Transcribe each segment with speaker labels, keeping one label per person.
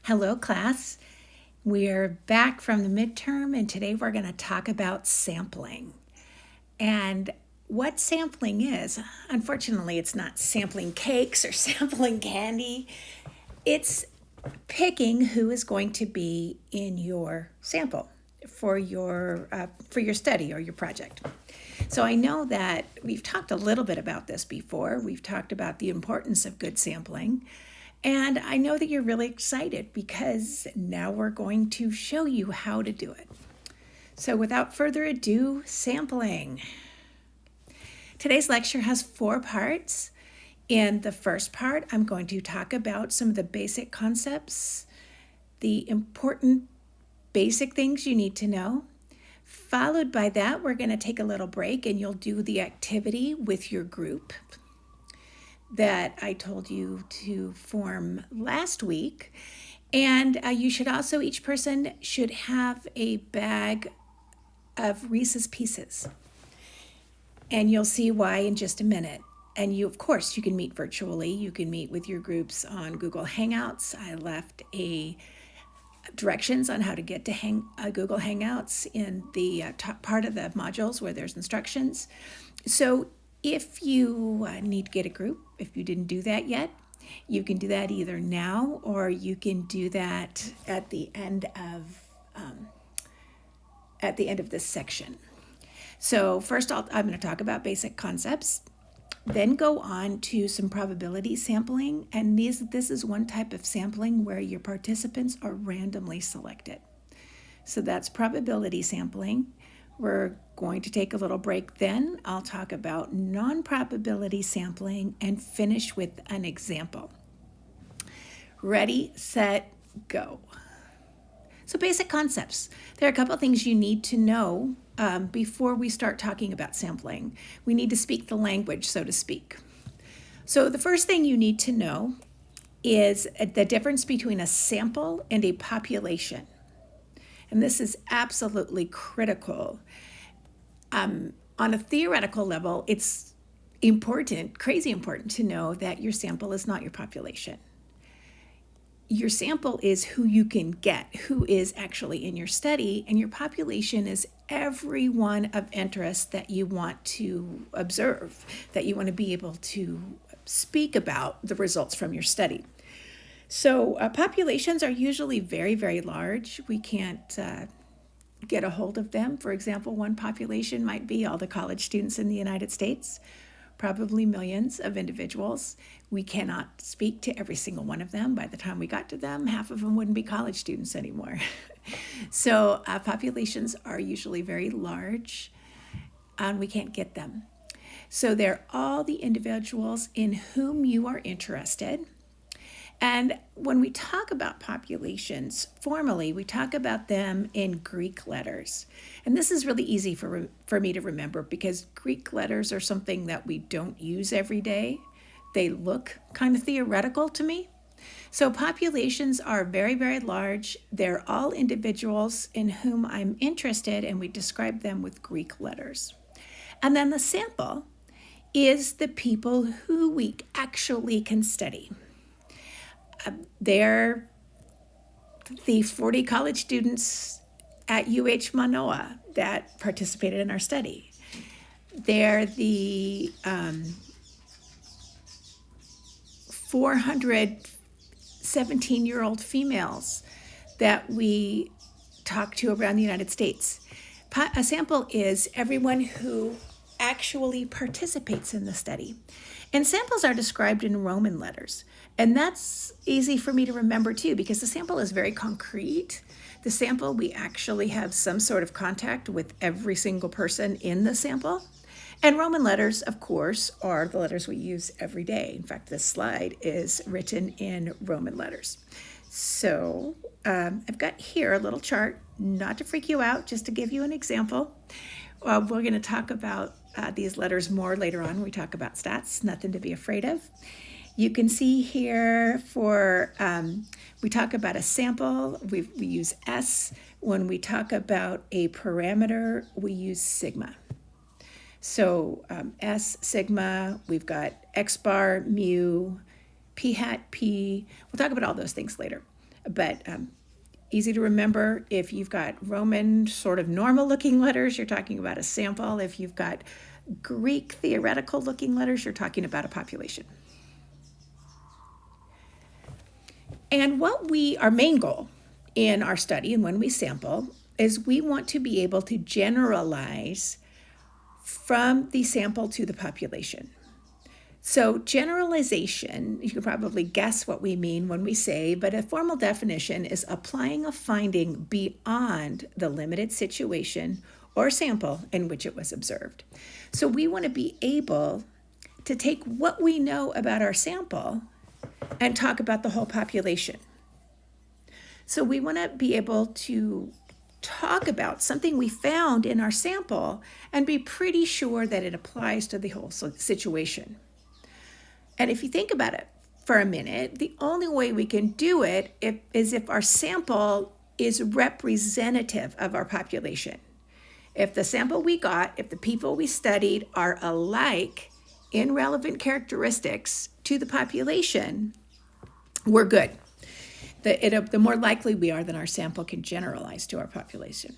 Speaker 1: Hello, class. We're back from the midterm, and today we're going to talk about sampling. And what sampling is, unfortunately, it's not sampling cakes or sampling candy. It's picking who is going to be in your sample for your study or your project. So I know that we've talked a little bit about this before. We've talked about the importance of good sampling. And I know that you're really excited because now we're going to show you how to do it. So without further ado, sampling. Today's lecture has 4 parts. In the first part, I'm going to talk about some of the basic concepts, the important basic things you need to know. Followed by that, we're going to take a little break and you'll do the activity with your group that I told you to form last week. And each person should have a bag of Reese's Pieces. And you'll see why in just a minute. And of course, you can meet virtually. You can meet with your groups on Google Hangouts. I left directions on how to get to Google Hangouts in the top part of the modules where there's instructions. So if you need to get a group, if you didn't do that yet, you can do that either now or you can do that at the end of this section. So first I'm going to talk about basic concepts, then go on to some probability sampling. And this is one type of sampling where your participants are randomly selected. So that's probability sampling. We're going to take a little break then. I'll talk about non-probability sampling and finish with an example. Ready, set, go. So basic concepts. There are a couple of things you need to know before we start talking about sampling. We need to speak the language, so to speak. So the first thing you need to know is the difference between a sample and a population. And this is absolutely critical. On a theoretical level, it's important, crazy important to know that your sample is not your population. Your sample is who you can get, who is actually in your study, and your population is everyone of interest that you want to observe, that you want to be able to speak about the results from your study. So populations are usually very, very large. We can't get a hold of them. For example, one population might be all the college students in the United States, probably millions of individuals. We cannot speak to every single one of them. By the time we got to them, half of them wouldn't be college students anymore. So populations are usually very large and we can't get them. So they're all the individuals in whom you are interested. And when we talk about populations formally, we talk about them in Greek letters. And this is really easy for me to remember because Greek letters are something that we don't use every day. They look kind of theoretical to me. So populations are very, very large. They're all individuals in whom I'm interested, and we describe them with Greek letters. And then the sample is the people who we actually can study. They're the 40 college students at UH Manoa that participated in our study. They're the 400 17-year-old females that we talk to around the United States. A sample is everyone who actually participates in the study. And samples are described in Roman letters. And that's easy for me to remember too, because the sample is very concrete. The sample, we actually have some sort of contact with every single person in the sample. And Roman letters, of course, are the letters we use every day. In fact, this slide is written in Roman letters. So I've got here a little chart, not to freak you out, just to give you an example. We're going to talk about these letters more later on when we talk about stats, nothing to be afraid of. You can see here we talk about a sample, we use S. When we talk about a parameter, we use sigma. So S, sigma, we've got X bar, mu, p hat, p. We'll talk about all those things later. but easy to remember. If you've got Roman sort of normal looking letters, you're talking about a sample. If you've got Greek theoretical looking letters, you're talking about a population. And our main goal in our study and when we sample is we want to be able to generalize from the sample to the population. So generalization, you can probably guess what we mean when we say, but a formal definition is applying a finding beyond the limited situation or sample in which it was observed. So we want to be able to take what we know about our sample and talk about the whole population. So we want to be able to talk about something we found in our sample and be pretty sure that it applies to the whole situation. And if you think about it for a minute, the only way we can do it is if our sample is representative of our population. If the sample we got, if the people we studied are alike in relevant characteristics to the population, we're good. The more likely we are that our sample can generalize to our population.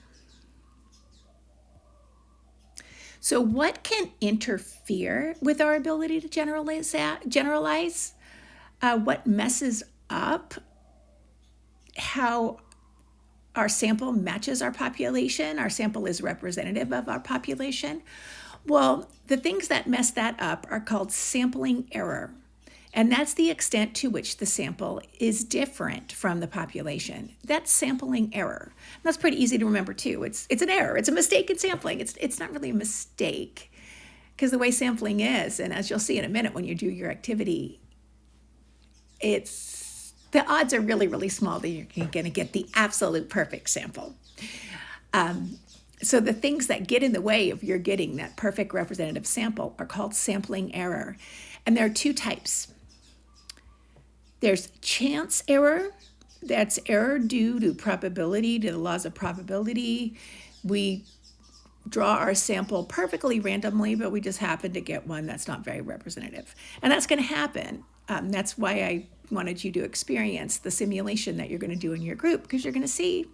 Speaker 1: So what can interfere with our ability to generalize? What messes up how our sample matches our population? Our sample is representative of our population. Well, the things that mess that up are called sampling error. And that's the extent to which the sample is different from the population. That's sampling error. And that's pretty easy to remember too. It's an error. It's a mistake in sampling. It's not really a mistake because the way sampling is, and as you'll see in a minute when you do your activity, the odds are really, really small that you're going to get the absolute perfect sample. So the things that get in the way of your getting that perfect representative sample are called sampling error. And there are two types. There's chance error. That's error due to probability, to the laws of probability. We draw our sample perfectly randomly, but we just happen to get one that's not very representative. And that's going to happen. That's why I wanted you to experience the simulation that you're going to do in your group, because you're going to see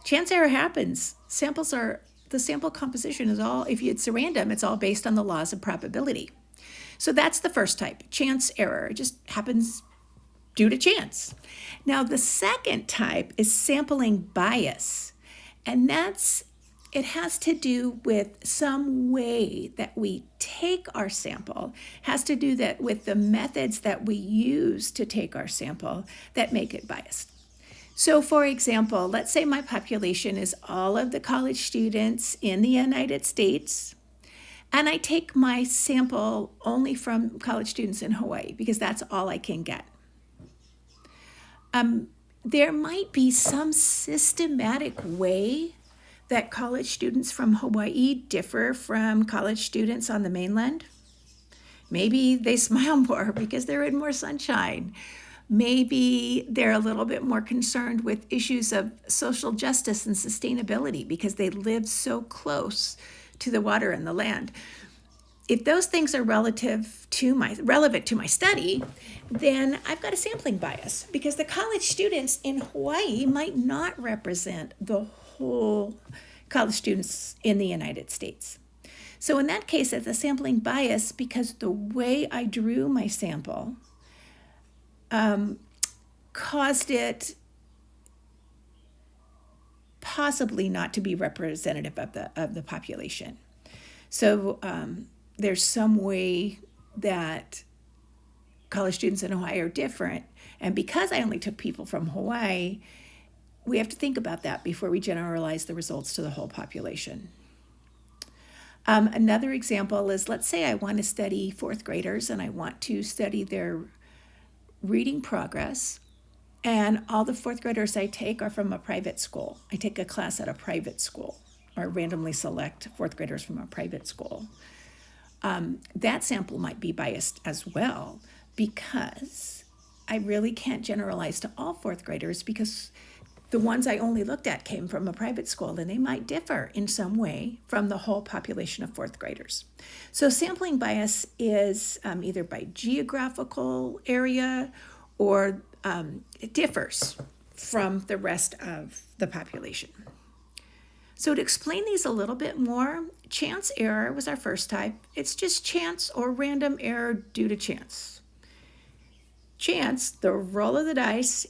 Speaker 1: chance error happens. The sample composition is all, if it's random, it's all based on the laws of probability. So that's the first type, chance error. It just happens due to chance. Now, the second type is sampling bias, and it has to do with some way that we take our sample, has to do that with the methods that we use to take our sample that make it biased. So for example, let's say my population is all of the college students in the United States, and I take my sample only from college students in Hawaii because that's all I can get. There might be some systematic way that college students from Hawaii differ from college students on the mainland. Maybe they smile more because they're in more sunshine. Maybe they're a little bit more concerned with issues of social justice and sustainability because they live so close to the water and the land. If those things are relevant to my study, then I've got a sampling bias because the college students in Hawaii might not represent the whole college students in the United States. So in that case, it's a sampling bias because the way I drew my sample caused it possibly not to be representative of the population. So there's some way that college students in Hawaii are different. And because I only took people from Hawaii, we have to think about that before we generalize the results to the whole population. Another example is, let's say I want to study fourth graders and I want to study their reading progress. And all the fourth graders I take are from a private school. I take a class at a private school or randomly select fourth graders from a private school. That sample might be biased as well because I really can't generalize to all fourth graders because the ones I only looked at came from a private school and they might differ in some way from the whole population of fourth graders. So sampling bias is either by geographical area or it differs from the rest of the population. So to explain these a little bit more, chance error was our first type. It's just chance or random error due to chance. Chance, the roll of the dice,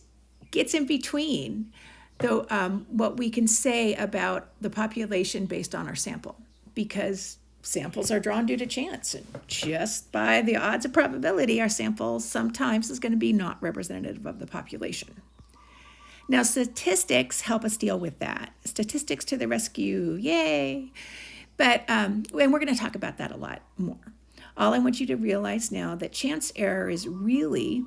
Speaker 1: gets in between what we can say about the population based on our sample, because samples are drawn due to chance. And just by the odds of probability, our sample sometimes is going to be not representative of the population. Now, statistics help us deal with that. Statistics to the rescue, yay! But, and we're going to talk about that a lot more. All I want you to realize now that chance error is really,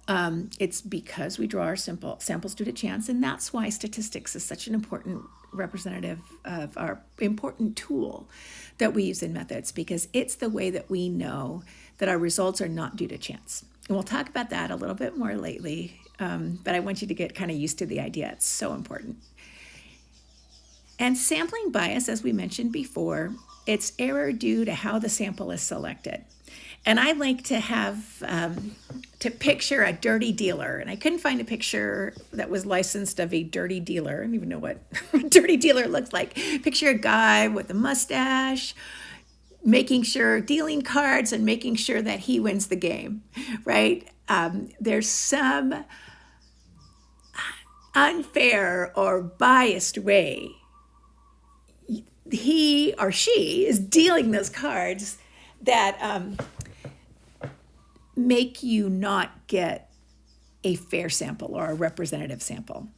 Speaker 1: it's because we draw our samples due to chance, and that's why statistics is such an important representative of our important tool that we use in methods, because it's the way that we know that our results are not due to chance. And we'll talk about that a little bit more lately, but I want you to get kind of used to the idea. It's so important. And sampling bias, as we mentioned before, it's error due to how the sample is selected. And I like to have, to picture a dirty dealer. And I couldn't find a picture that was licensed of a dirty dealer. I don't even know what a dirty dealer looks like. Picture a guy with a mustache, dealing cards and making sure that he wins the game, right? There's some unfair or biased way he or she is dealing those cards that make you not get a fair sample or a representative sample.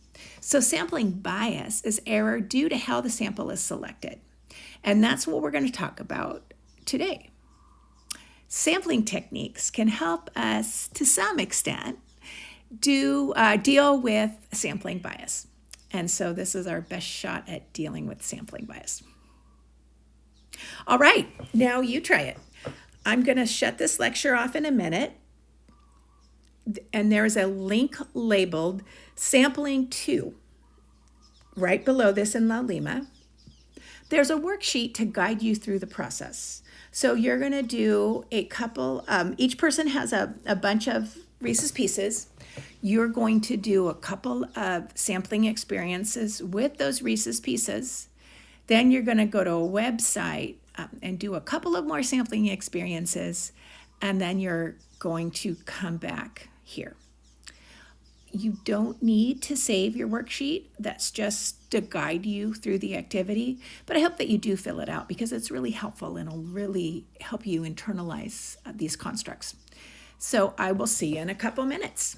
Speaker 1: So sampling bias is error due to how the sample is selected. And that's what we're going to talk about today. Sampling techniques can help us, to some extent, deal with sampling bias. And so this is our best shot at dealing with sampling bias. All right, now you try it. I'm going to shut this lecture off in a minute. And there's a link labeled Sampling 2 right below this in La Lima. There's a worksheet to guide you through the process. So you're going to do a couple, each person has a bunch of Reese's Pieces. You're going to do a couple of sampling experiences with those Reese's Pieces. Then you're going to go to a website and do a couple of more sampling experiences. And then you're going to come back here. You don't need to save your worksheet. That's just to guide you through the activity. But I hope that you do fill it out because it's really helpful and it'll really help you internalize these constructs. So I will see you in a couple minutes.